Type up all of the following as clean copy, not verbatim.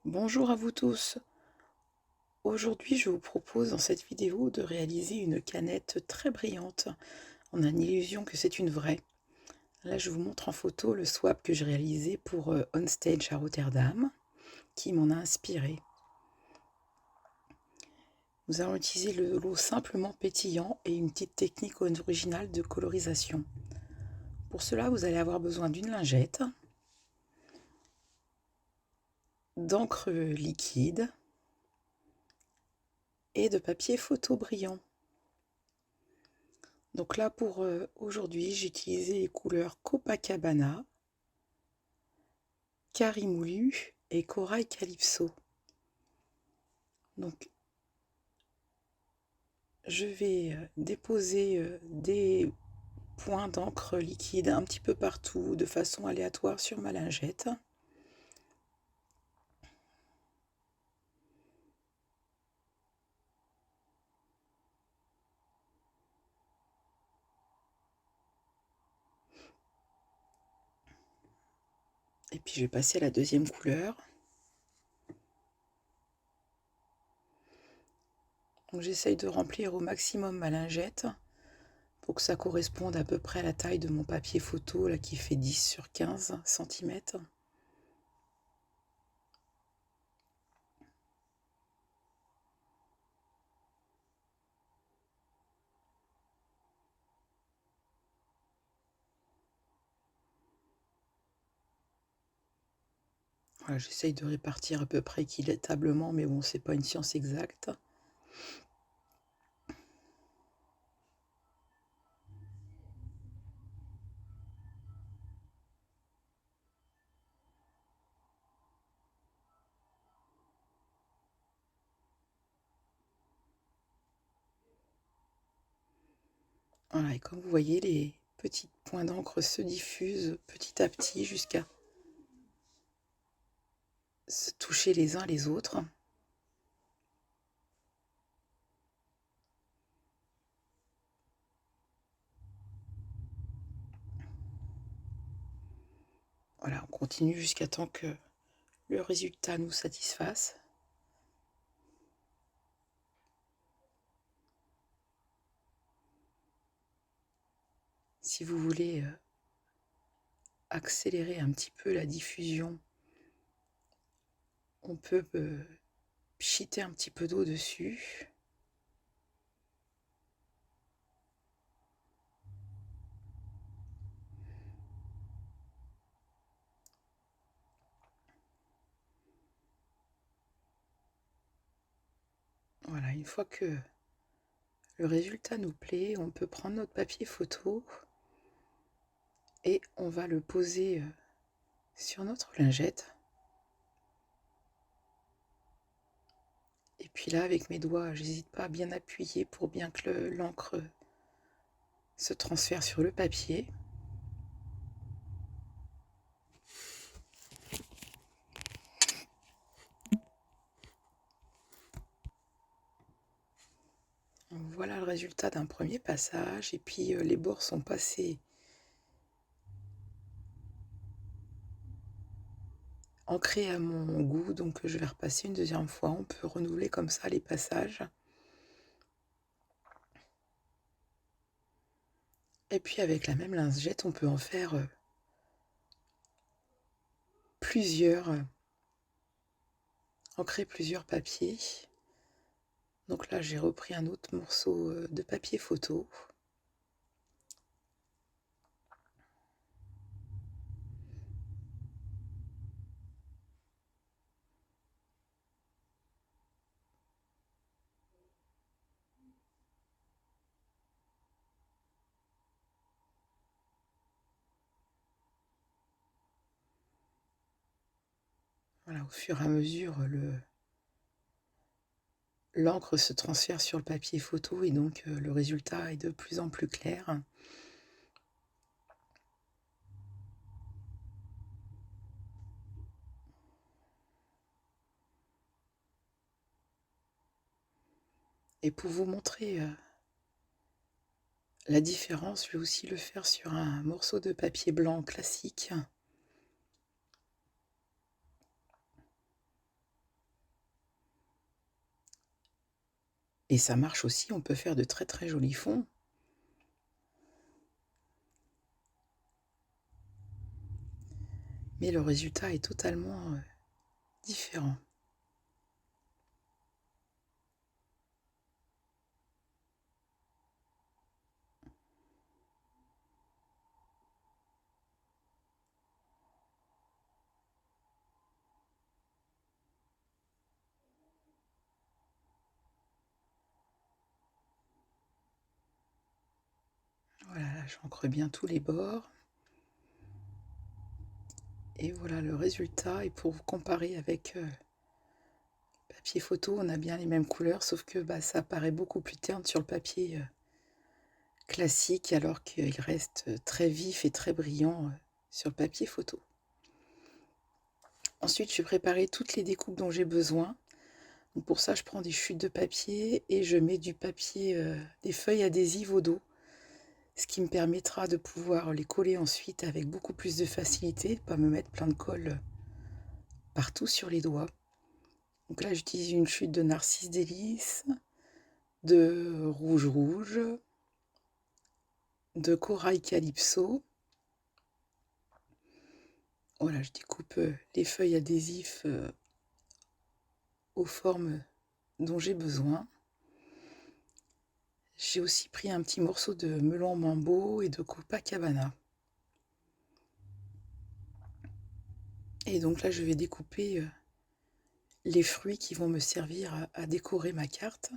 Bonjour à vous tous. Aujourd'hui, je vous propose dans cette vidéo de réaliser une canette très brillante. On a l'illusion que c'est une vraie. Là, je vous montre en photo le swap que j'ai réalisé pour On Stage à Rotterdam, qui m'en a inspiré. Nous allons utiliser de l'eau simplement pétillant et une petite technique originale de colorisation. Pour cela, vous allez avoir besoin d'une lingette, d'encre liquide et de papier photo brillant. Donc là, pour aujourd'hui, j'ai utilisé les couleurs Copacabana, Carimoulu et Corail Calypso. Donc, je vais déposer des points d'encre liquide un petit peu partout, de façon aléatoire sur ma lingette. Et puis, je vais passer à la deuxième couleur. Donc, j'essaye de remplir au maximum ma lingette pour que ça corresponde à peu près à la taille de mon papier photo, là, qui fait 10 sur 15 cm. Voilà, j'essaye de répartir à peu près équitablement, mais bon, c'est pas une science exacte. Voilà, et comme vous voyez, les petits points d'encre se diffusent petit à petit jusqu'à se toucher les uns les autres. Voilà, on continue jusqu'à temps que le résultat nous satisfasse. Si vous voulez accélérer un petit peu la diffusion, on peut pchiter un petit peu d'eau dessus. Voilà, une fois que le résultat nous plaît, on peut prendre notre papier photo et on va le poser sur notre lingette. Et puis là, avec mes doigts, j'hésite pas à bien appuyer pour bien que l'encre se transfère sur le papier. Voilà le résultat d'un premier passage. Et puis les bords sont passés ancrés à mon goût, donc je vais repasser une deuxième fois. On peut renouveler comme ça les passages. Et puis avec la même lingette, on peut en faire plusieurs, ancrer plusieurs papiers. Donc là, j'ai repris un autre morceau de papier photo. Voilà, au fur et à mesure, l'encre se transfère sur le papier photo et donc le résultat est de plus en plus clair. Et pour vous montrer la différence, je vais aussi le faire sur un morceau de papier blanc classique. Et ça marche aussi, on peut faire de très très jolis fonds. Mais le résultat est totalement différent. Voilà, j'encre bien tous les bords. Et voilà le résultat. Et pour vous comparer avec papier photo, on a bien les mêmes couleurs, sauf que ça paraît beaucoup plus terne sur le papier classique, alors qu'il reste très vif et très brillant sur le papier photo. Ensuite, je vais préparer toutes les découpes dont j'ai besoin. Donc pour ça, je prends des chutes de papier et je mets du papier, des feuilles adhésives au dos, ce qui me permettra de pouvoir les coller ensuite avec beaucoup plus de facilité, pas me mettre plein de colle partout sur les doigts. Donc là, j'utilise une chute de Narcisse Délice, de Rouge Rouge, de Corail Calypso. Voilà, je découpe les feuilles adhésives aux formes dont j'ai besoin. J'ai aussi pris un petit morceau de melon mambo et de Copacabana. Et donc là, je vais découper les fruits qui vont me servir à décorer ma carte.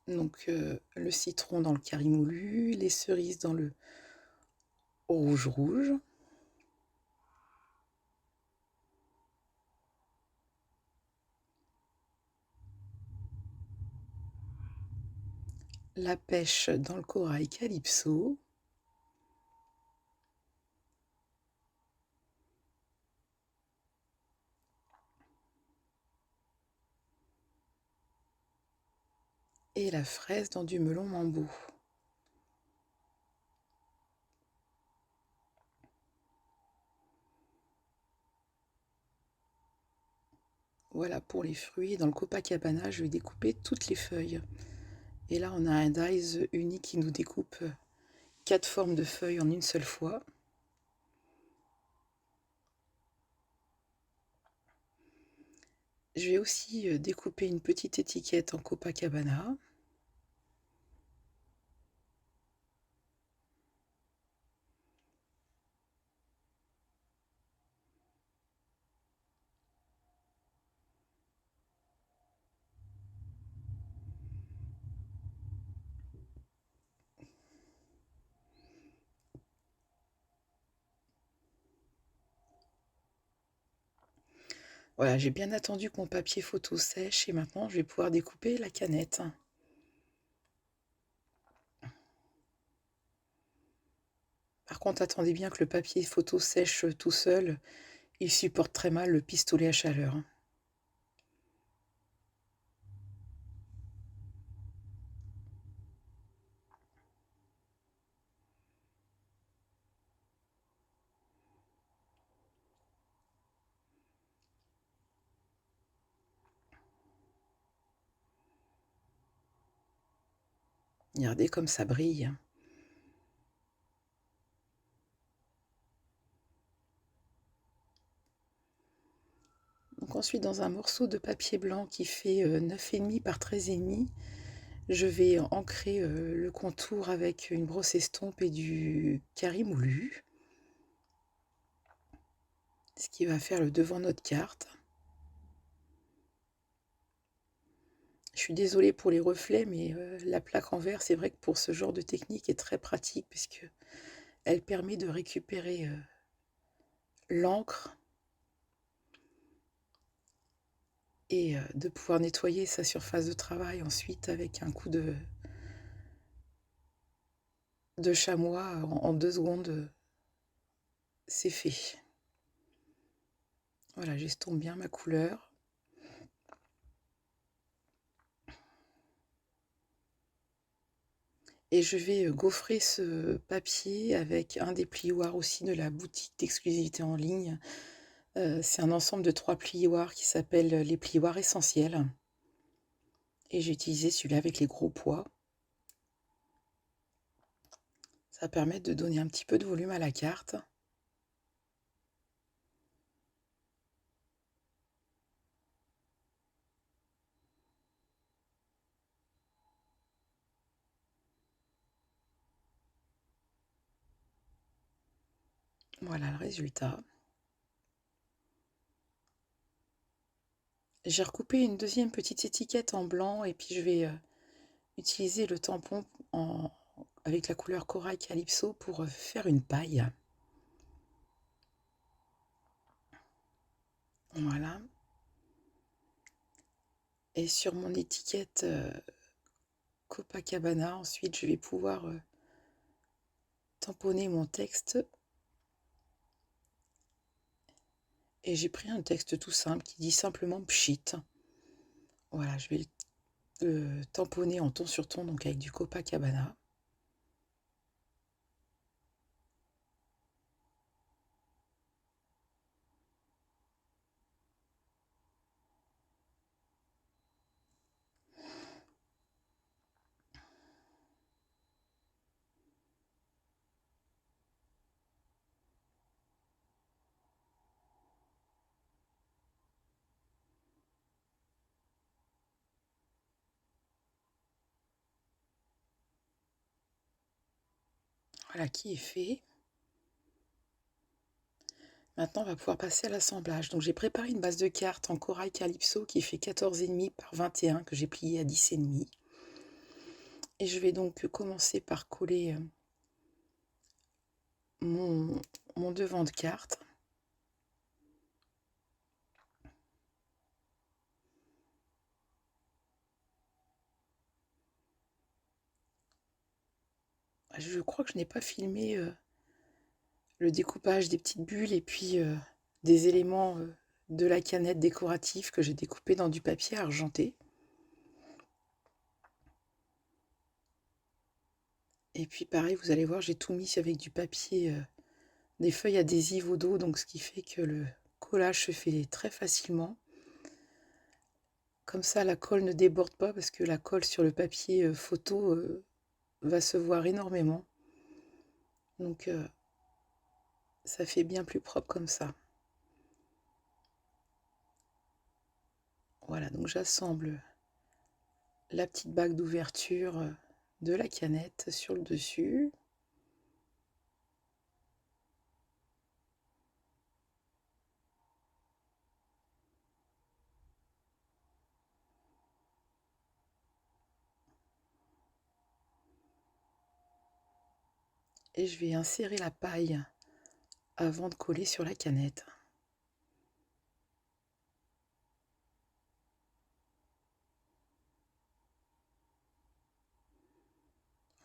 Donc le citron dans le carimoulu, les cerises dans le rouge rouge. La pêche dans le corail calypso. Et la fraise dans du melon mambo. Voilà pour les fruits. Dans le Copacabana, je vais découper toutes les feuilles. Et là, on a un dies unique qui nous découpe 4 formes de feuilles en une seule fois. Je vais aussi découper une petite étiquette en Copacabana. Voilà, j'ai bien attendu que mon papier photo sèche et maintenant je vais pouvoir découper la canette. Par contre, attendez bien que le papier photo sèche tout seul, il supporte très mal le pistolet à chaleur. Regardez comme ça brille. Donc ensuite, dans un morceau de papier blanc qui fait 9,5 par 13,5, je vais ancrer le contour avec une brosse estompe et du carimoulu, ce qui va faire le devant de notre carte. Je suis désolée pour les reflets, mais la plaque en verre, c'est vrai que pour ce genre de technique est très pratique puisque elle permet de récupérer l'encre et de pouvoir nettoyer sa surface de travail ensuite avec un coup de chamois en 2 secondes, c'est fait. Voilà, j'estompe bien ma couleur. Et je vais gaufrer ce papier avec un des plioirs aussi de la boutique d'exclusivité en ligne. C'est un ensemble de 3 plioirs qui s'appellent les plioirs essentiels. Et j'ai utilisé celui-là avec les gros poids. Ça va permettre de donner un petit peu de volume à la carte. Voilà le résultat. J'ai recoupé une deuxième petite étiquette en blanc et puis je vais utiliser le tampon avec la couleur corail calypso pour faire une paille. Voilà. Et sur mon étiquette Copacabana, ensuite je vais pouvoir tamponner mon texte. Et j'ai pris un texte tout simple qui dit simplement pchit. Voilà, je vais le tamponner en ton sur ton, donc avec du Copacabana. Voilà qui est fait. Maintenant, on va pouvoir passer à l'assemblage. Donc, j'ai préparé une base de cartes en corail calypso qui fait 14,5 par 21 que j'ai plié à 10,5. Et je vais donc commencer par coller mon devant de carte. Je crois que je n'ai pas filmé le découpage des petites bulles et puis des éléments de la canette décorative que j'ai découpé dans du papier argenté. Et puis pareil, vous allez voir, j'ai tout mis avec du papier, des feuilles adhésives au dos, donc ce qui fait que le collage se fait très facilement. Comme ça, la colle ne déborde pas parce que la colle sur le papier photo va se voir énormément. Donc ça fait bien plus propre comme ça. Voilà, donc j'assemble la petite bague d'ouverture de la canette sur le dessus. Et je vais insérer la paille avant de coller sur la canette.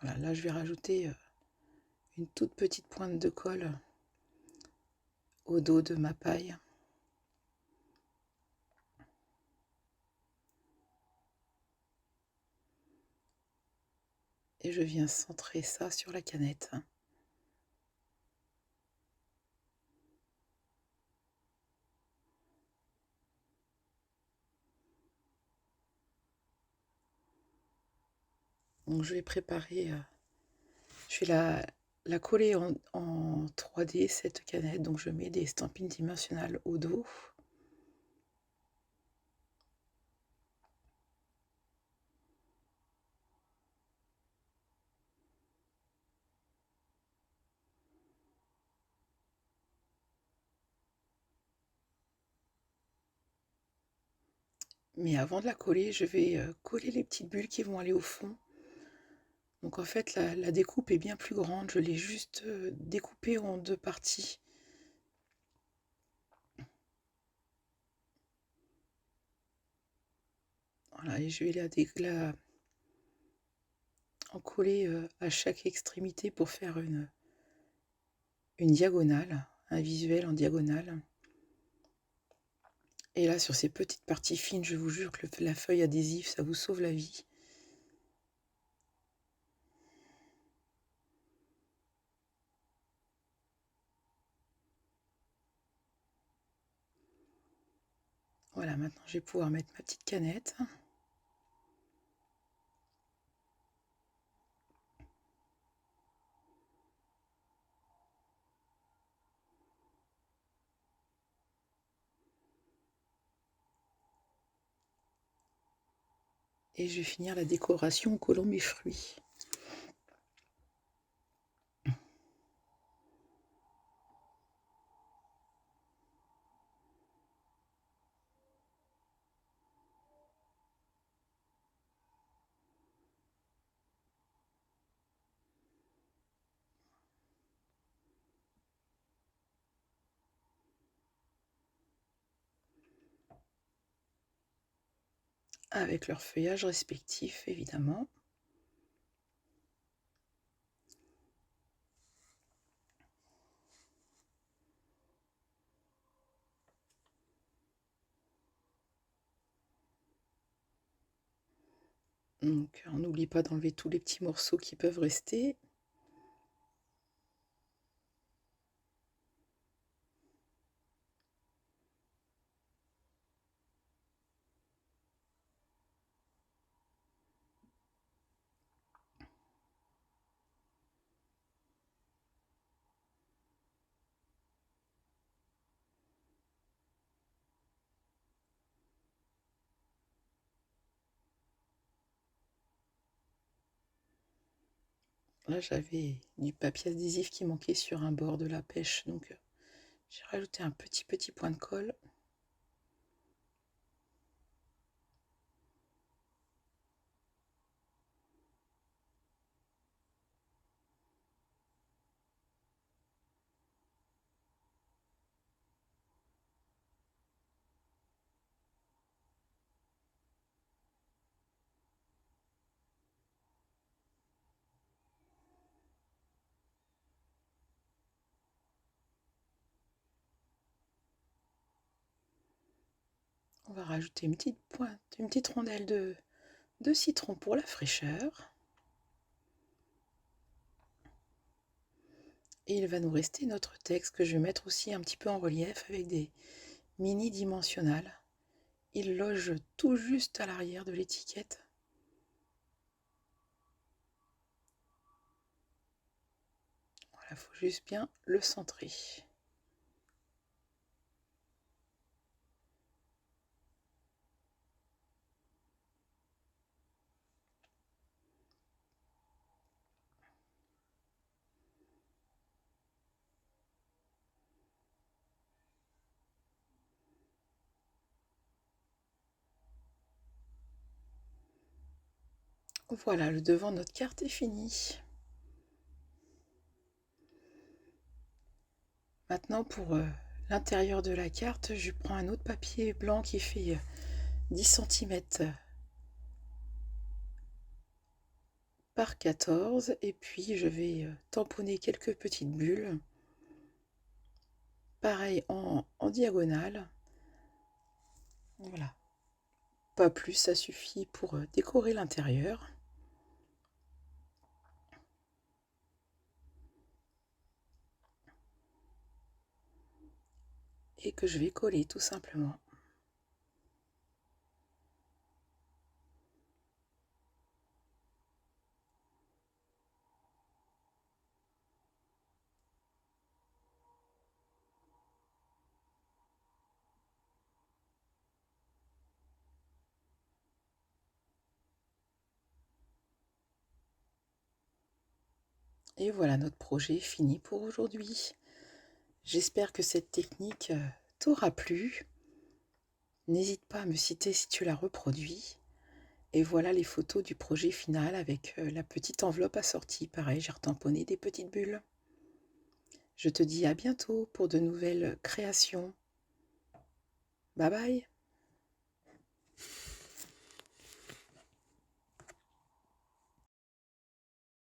Voilà, là je vais rajouter une toute petite pointe de colle au dos de ma paille. Et je viens centrer ça sur la canette. Donc je vais préparer, je vais la coller en 3D cette canette, donc je mets des estampines dimensionnelles au dos. Mais avant de la coller, je vais coller les petites bulles qui vont aller au fond. Donc en fait, la découpe est bien plus grande, je l'ai juste découpée en 2 parties. Voilà, et je vais en coller à chaque extrémité pour faire une diagonale, un visuel en diagonale. Et là, sur ces petites parties fines, je vous jure que la feuille adhésive, ça vous sauve la vie. Voilà, maintenant je vais pouvoir mettre ma petite canette. Et je vais finir la décoration en collant mes fruits. Avec leur feuillage respectif, évidemment. Donc, on n'oublie pas d'enlever tous les petits morceaux qui peuvent rester. Là, j'avais du papier adhésif qui manquait sur un bord de la pêche, donc j'ai rajouté un petit point de colle. On va rajouter une petite pointe, une petite rondelle de citron pour la fraîcheur. Et il va nous rester notre texte que je vais mettre aussi un petit peu en relief avec des mini dimensionnales. Il loge tout juste à l'arrière de l'étiquette. Voilà, il faut juste bien le centrer. Voilà, le devant de notre carte est fini. Maintenant, pour l'intérieur de la carte, je prends un autre papier blanc qui fait 10 cm par 14 et puis je vais tamponner quelques petites bulles. Pareil en diagonale. Voilà. Pas plus, ça suffit pour décorer l'intérieur. Et que je vais coller tout simplement. Et voilà, notre projet est fini pour aujourd'hui. J'espère que cette technique t'aura plu. N'hésite pas à me citer si tu la reproduis. Et voilà les photos du projet final avec la petite enveloppe assortie. Pareil, j'ai retamponné des petites bulles. Je te dis à bientôt pour de nouvelles créations. Bye bye!